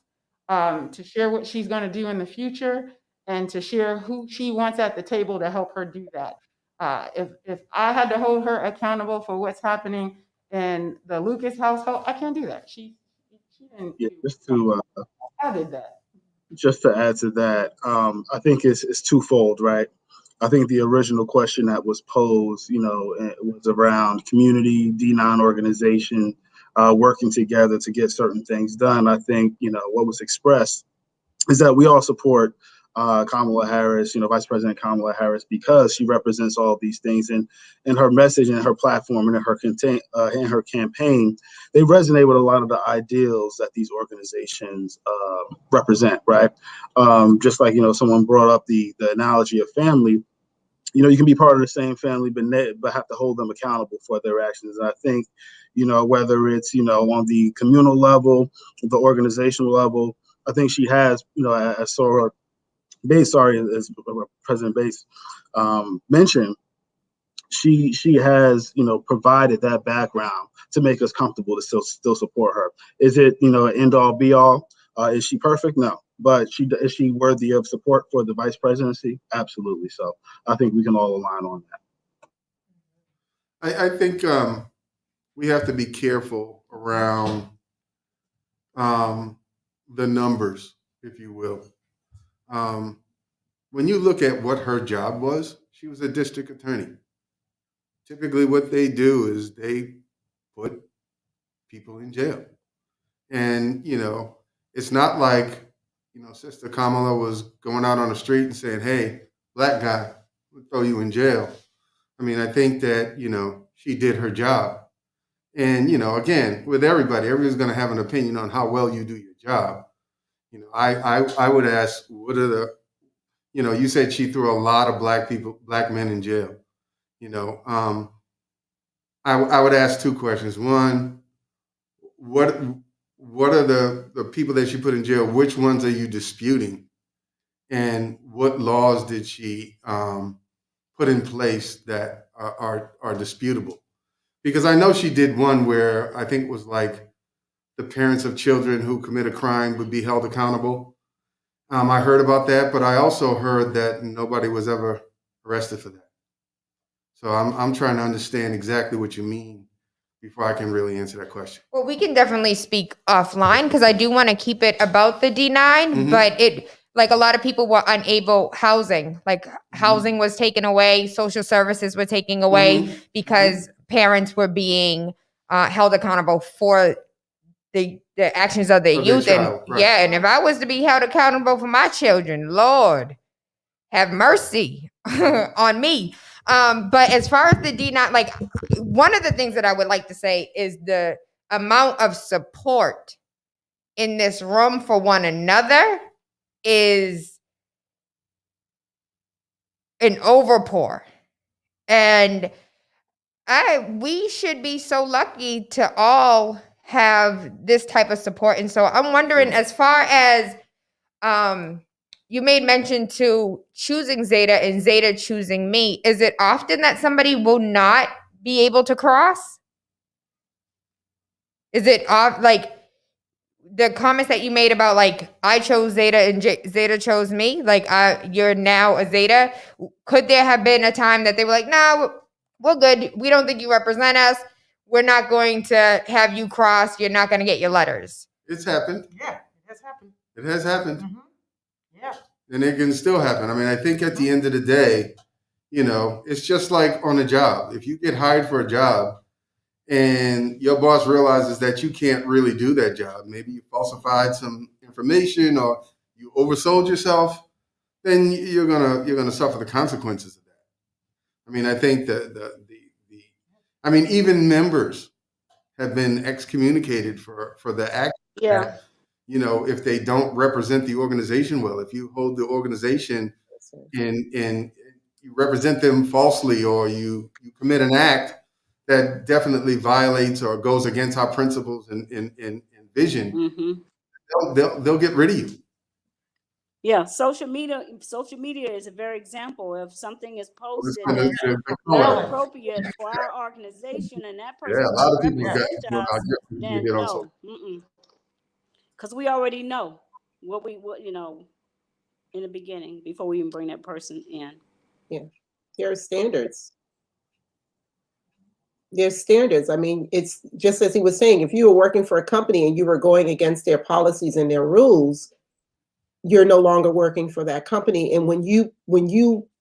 to share what she's going to do in the future, and to share who she wants at the table to help her do that. If I had to hold her accountable for what's happening in the Lucas household, I can't do that. She didn't Yeah, do just to I did that. just to add to that, I think it's twofold, right? I think the original question that was posed, was around community, D9 organization, working together to get certain things done. I think, what was expressed is that we all support Kamala Harris, Vice President Kamala Harris, because she represents all of these things, and her message and her platform and in her campaign, they resonate with a lot of the ideals that these organizations represent, right? Just like someone brought up the analogy of family. You can be part of the same family, but have to hold them accountable for their actions. And I think, whether it's on the communal level, the organizational level, I think she has, as Sora Bates, as President Bates mentioned, she has, provided that background to make us comfortable to still support her. Is it, an end all be all? Is she perfect? No. But is she worthy of support for the vice presidency? Absolutely. So I think we can all align on that. I think we have to be careful around the numbers, if you will. When you look at what her job was, she was a district attorney. Typically, what they do is they put people in jail. And, it's not like, Sister Kamala was going out on the street and saying, hey, Black guy, we'll throw you in jail. I mean, I think that, she did her job. And, again, with everybody's going to have an opinion on how well you do your job. I would ask, what are the, you said she threw a lot of Black men in jail. I would ask two questions. One, what are the people that she put in jail? Which ones are you disputing? and what laws did she put in place that are disputable? Because I know she did one where I think it was like the parents of children who commit a crime would be held accountable. I heard about that, but I also heard that nobody was ever arrested for that. So I'm trying to understand exactly what you mean before I can really answer that question. Well, we can definitely speak offline because I do want to keep it about the D9, but it, like a lot of people were unable housing, like housing was taken away, social services were taken away because parents were being held accountable for the actions of their Of their youth. child, And right. yeah, and if I was to be held accountable for my children, Lord, have mercy on me. But as far as the D9, like one of the things that I would like to say is the amount of support in this room for one another is an overpour. And we should be so lucky to all have this type of support. And so I'm wondering, as far as you made mention to choosing Zeta and Zeta choosing me, is it often that somebody will not be able to cross? Is it like the comments that you made about like I chose Zeta and Zeta chose me, like you're now a Zeta? Could there have been a time that they were like, no, we're good, we don't think you represent us, we're not going to have you cross, you're not going to get your letters? It's happened. Yeah, it has happened. It has happened. Yeah. And it can still happen. I mean, I think at the end of the day, you know, it's just like on a job. If you get hired for a job and your boss realizes that you can't really do that job, maybe you falsified some information or you oversold yourself, then you're gonna suffer the consequences of that. I mean, I think that I mean, even members have been excommunicated for the act. Yeah. You know, if they don't represent the organization well, if you hold the organization and you represent them falsely, or you commit an act that definitely violates or goes against our principles and vision, they'll get rid of you. Yeah, social media is a very example. If something is posted It's that's not appropriate for our organization and that person a lot of doesn't people got represent us, then get on no, because we already know what you know in the beginning before we even bring that person in. Yeah, there are standards. There's standards. I mean, it's just as he was saying, if you were working for a company and you were going against their policies and their rules, you're no longer working for that company. And when you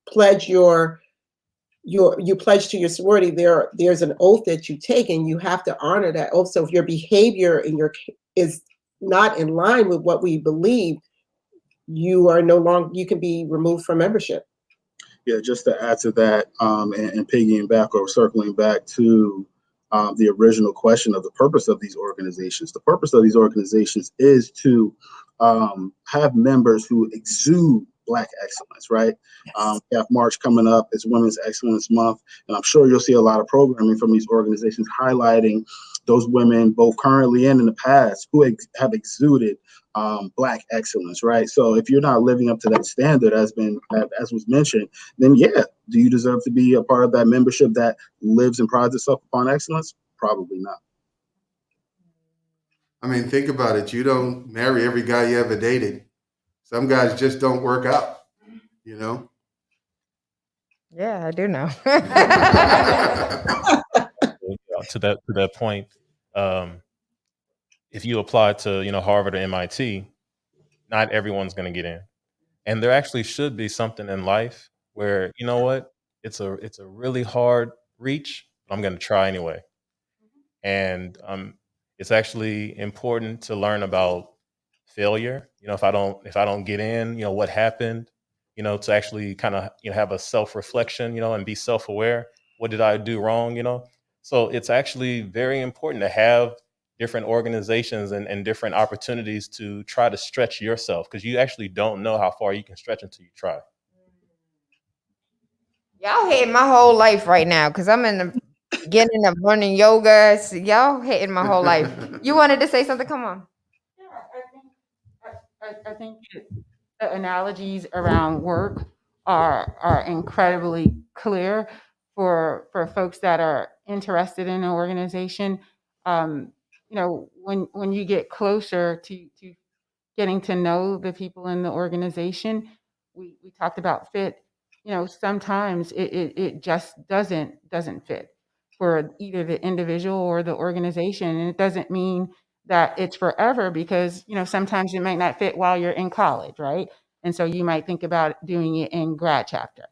pledge you pledge to your sorority, there's an oath that you take and you have to honor that oath. So if your behavior is not in line with what we believe, you can be removed from membership. Yeah, just to add to that, and piggying back or circling back to the original question of the purpose of these organizations. The purpose of these organizations is to have members who exude Black excellence, right? Yes. We have March coming up. It's Women's Excellence Month, and I'm sure you'll see a lot of programming from these organizations highlighting those women, both currently and in the past, who have exuded Black excellence, right? So if you're not living up to that standard, as was mentioned, then yeah, do you deserve to be a part of that membership that lives and prides itself upon excellence? Probably not. I mean, think about it. You don't marry every guy you ever dated. Some guys just don't work out, you know? Yeah, I do know. To that point, if you apply to Harvard or MIT, not everyone's going to get in, and there actually should be something in life where it's a really hard reach, but I'm going to try anyway, and it's actually important to learn about failure. If I don't get in, what happened, to actually kind of have a self-reflection, and be self-aware. What did I do wrong? So it's actually very important to have different organizations and different opportunities to try to stretch yourself, because you actually don't know how far you can stretch until you try. Y'all hating my whole life right now because I'm in the beginning of learning yoga. So y'all hating my whole life. You wanted to say something? Come on. Yeah, I think the analogies around work are incredibly clear for folks that are interested in an organization. When you get closer to getting to know the people in the organization, we talked about fit. Sometimes it just doesn't fit for either the individual or the organization. And it doesn't mean that it's forever, because sometimes it might not fit while you're in college, right? And so you might think about doing it in grad chapter.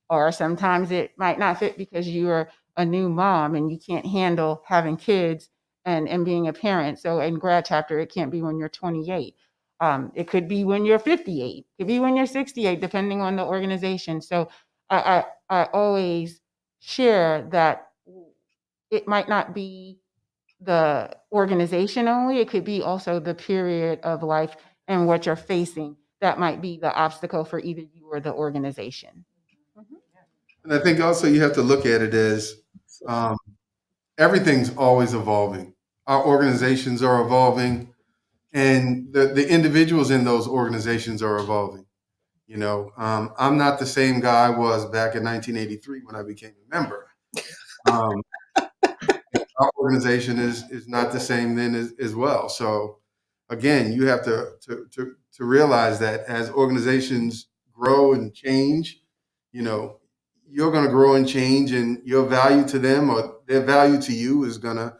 Or sometimes it might not fit because you're a new mom and you can't handle having kids and being a parent. So in grad chapter, it can't be when you're 28. It could be when you're 58. It could be when you're 68, depending on the organization. So I always share that it might not be the organization only. It could be also the period of life and what you're facing that might be the obstacle for either you or the organization. And I think also you have to look at it as everything's always evolving. Our organizations are evolving, and the individuals in those organizations are evolving. I'm not the same guy I was back in 1983 when I became a member. Our organization is not the same then as well. So again, you have to realize that as organizations grow and change, you're going to grow and change, and your value to them or their value to you is going to,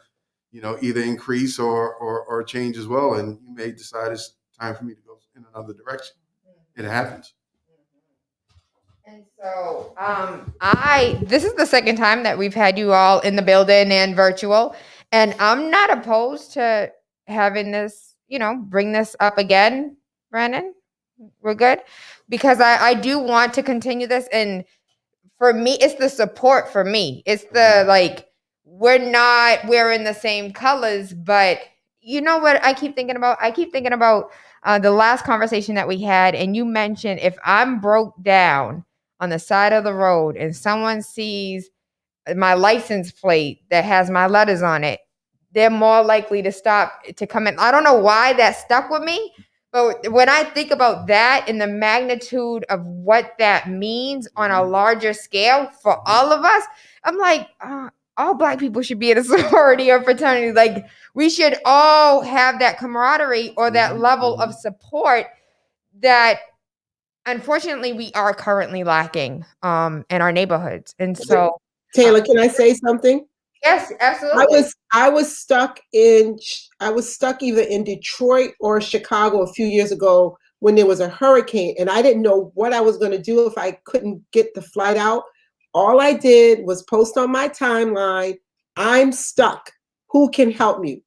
either increase or change as well. And you may decide it's time for me to go in another direction. It happens. And so this is the second time that we've had you all in the building and virtual, and I'm not opposed to having this, bring this up again, Brandon. We're good, because I do want to continue this. And for me, it's the support for me. It's the, we're not wearing the same colors, but you know what I keep thinking about? I keep thinking about the last conversation that we had, and you mentioned if I'm broke down on the side of the road and someone sees my license plate that has my letters on it, they're more likely to stop to come in. I don't know why that stuck with me, but when I think about that and the magnitude of what that means on a larger scale for all of us, I'm like, all Black people should be in a sorority or fraternity. Like, we should all have that camaraderie or that level of support that unfortunately we are currently lacking in our neighborhoods. And so, Tayla, can I say something? yes, absolutely. I was stuck either in Detroit or Chicago a few years ago when there was a hurricane, and I didn't know what I was going to do if I couldn't get the flight out. All I did was post on my timeline, "I'm stuck. Who can help me?"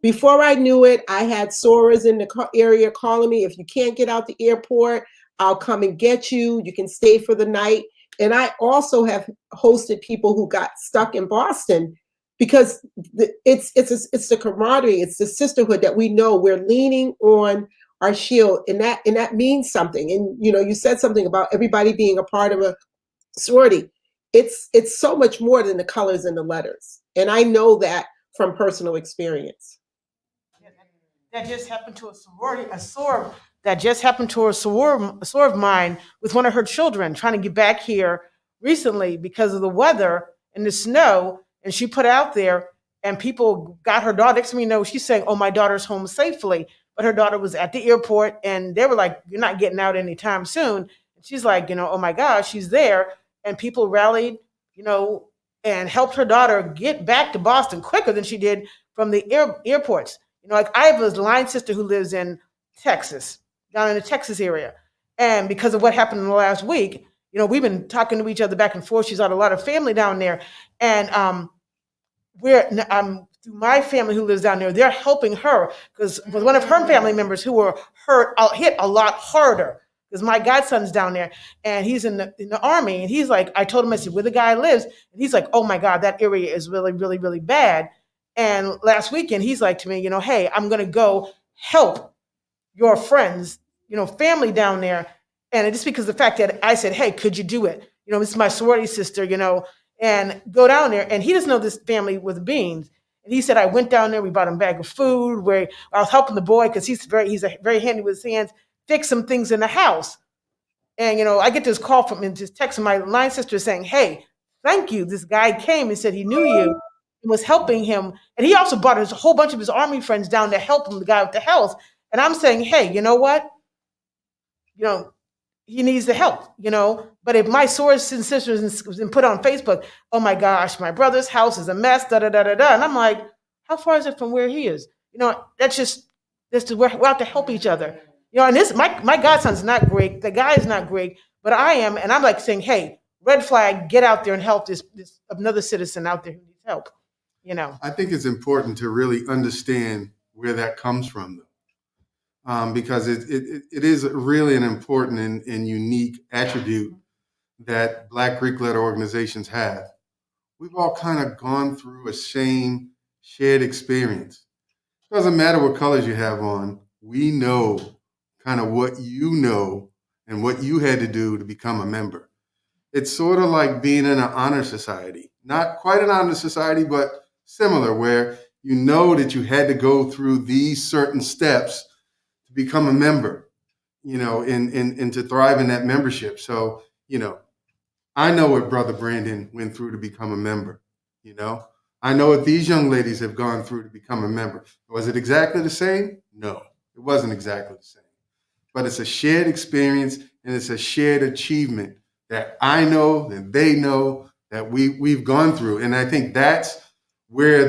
Before I knew it, I had sorors in the area calling me, "If you can't get out the airport, I'll come and get you. You can stay for the night." And I also have hosted people who got stuck in Boston, because it's the camaraderie, it's the sisterhood that we know we're leaning on our shield, and that means something. And you said something about everybody being a part of a sorority. It's so much more than the colors and the letters, and I know that from personal experience. That just happened to a soror that just happened to a soror of mine with one of her children trying to get back here recently because of the weather and the snow. And she put out there, and people got her daughter. Next thing you know, she's saying, "Oh, my daughter's home safely." But her daughter was at the airport, and they were like, "You're not getting out anytime soon." And she's like, "Oh my gosh, she's there." And people rallied, and helped her daughter get back to Boston quicker than she did from the airports. Like, I have a line sister who lives in Texas, down in the Texas area. And because of what happened in the last week, we've been talking to each other back and forth. She's got a lot of family down there. And through my family who lives down there, they're helping her because with one of her family members who were hit a lot harder. Because my godson's down there, and he's in the Army. And he's like, I told him, I said, where the guy lives. And he's like, "Oh my God, that area is really, really, really bad." And last weekend, he's like to me, "Hey, I'm going to go help your friends, family down there." And it's just because of the fact that I said, "Hey, could you do it? This is my sorority sister, and go down there." And he doesn't know this family with beans. And he said, "I went down there. We bought him a bag of food. Where I was helping the boy because he's very handy with his hands, fix some things in the house. And, I get this call from him, just texting my line sister saying, hey, thank you. This guy came and said he knew you and was helping him. And he also brought a whole bunch of his Army friends down to help him, the guy with the health. And I'm saying, hey, you know what? He needs the help, But if my source and sisters was put on Facebook, oh my gosh, my brother's house is a mess, da da da da da. And I'm like, how far is it from where he is? We're out to help each other. And this, my godson's not great. The guy is not great, but I am. And I'm like saying, hey, red flag, get out there and help this another citizen out there who needs help, I think it's important to really understand where that comes from, though. Because it is really an important and unique attribute that Black Greek letter organizations have. We've all kind of gone through a same shared experience. It doesn't matter what colors you have on. We know kind of what you know and what you had to do to become a member. It's sort of like being in an honor society. Not quite an honor society, but similar, where you know that you had to go through these certain steps to become a member, and to thrive in that membership. So, I know what Brother Brandon went through to become a member, I know what these young ladies have gone through to become a member. Was it exactly the same? No, it wasn't exactly the same. But it's a shared experience and it's a shared achievement that I know, that they know, that we've gone through. And I think that's where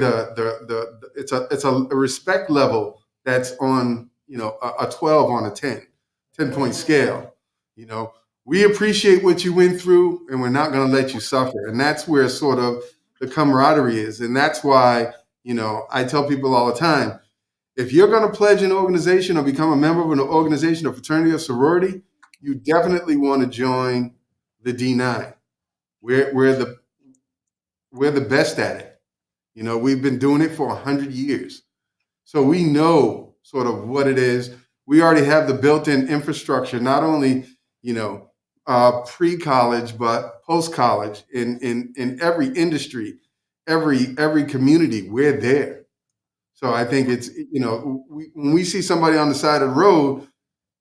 it's a respect level that's on, a 12 on a 10-point scale. We appreciate what you went through and we're not going to let you suffer. And that's where sort of the camaraderie is. And that's why, I tell people all the time, if you're going to pledge an organization or become a member of an organization or fraternity or sorority, you definitely want to join the D9. We're the best at it. We've been doing it for 100 years. So we know sort of what it is. We already have the built-in infrastructure, not only, pre-college, but post-college in every industry, every community, we're there. So I think it's, when we see somebody on the side of the road,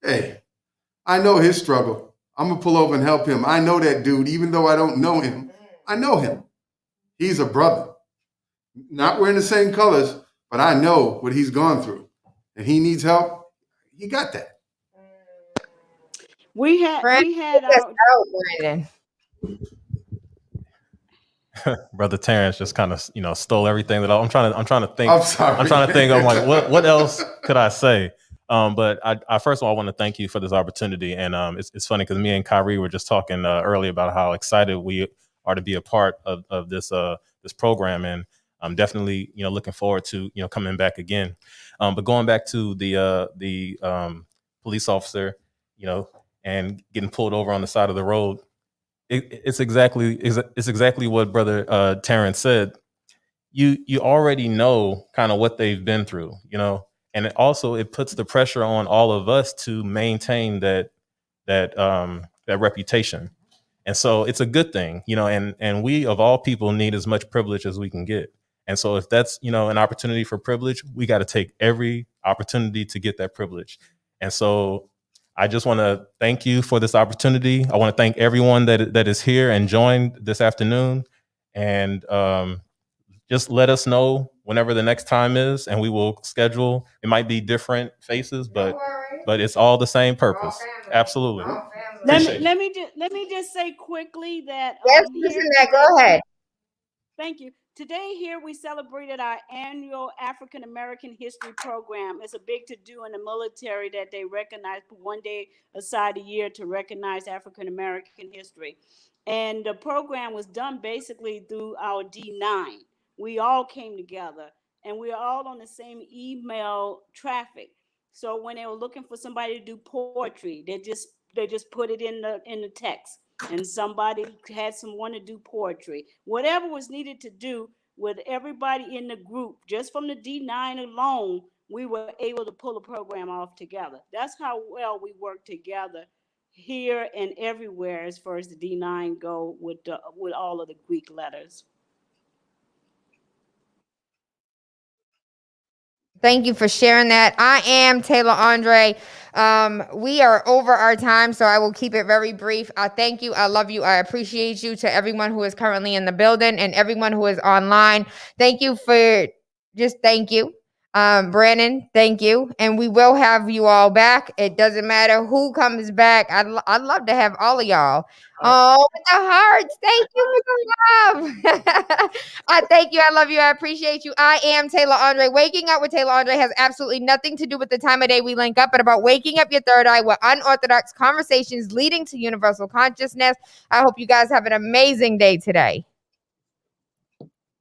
hey, I know his struggle. I'm going to pull over and help him. I know that dude, even though I don't know him. I know him. He's a brother. Not wearing the same colors, but I know what he's gone through. And he needs help. He got that. We had our Brandon. Brother Terrence just kind of, stole everything that I'm trying to think. I'm sorry. I'm trying to think. I'm like, what else could I say? But I first of all, I want to thank you for this opportunity. And it's funny because me and Kyrie were just talking earlier about how excited we are to be a part of this program. And I'm definitely, looking forward to, coming back again. But going back to the police officer, and getting pulled over on the side of the road. It's exactly what Brother Terrence said. You already know kind of what they've been through, and it puts the pressure on all of us to maintain that reputation. And so it's a good thing, and we of all people need as much privilege as we can get. And so if that's, an opportunity for privilege, we got to take every opportunity to get that privilege. And so I just want to thank you for this opportunity. I want to thank everyone that is here and joined this afternoon. And just let us know whenever the next time is, and we will schedule. It might be different faces, but it's all the same purpose. Absolutely. Let me just say quickly that Go ahead. Thank you. Today here we celebrated our annual African American History Program. It's a big to-do in the military that they recognize one day aside a year to recognize African American history. And the program was done basically through our D9. We all came together and we are all on the same email traffic. So when they were looking for somebody to do poetry, they just put it in the text. And somebody had someone to do poetry. Whatever was needed to do with everybody in the group, just from the D9 alone, we were able to pull a program off together. That's how well we work together here and everywhere as far as the D9 go with all of the Greek letters. Thank you for sharing that. I am Tayla Andre. We are over our time, so I will keep it very brief. I thank you. I love you. I appreciate you. To everyone who is currently in the building and everyone who is online, thank you for thank you. Brandon, thank you. And we will have you all back. It doesn't matter who comes back. I'd love to have all of y'all. Oh, with the hearts. Thank you for the love. I thank you. I love you. I appreciate you. I am Tayla Andre. Waking up with Tayla Andre has absolutely nothing to do with the time of day we link up, but about waking up your third eye with unorthodox conversations leading to universal consciousness. I hope you guys have an amazing day today.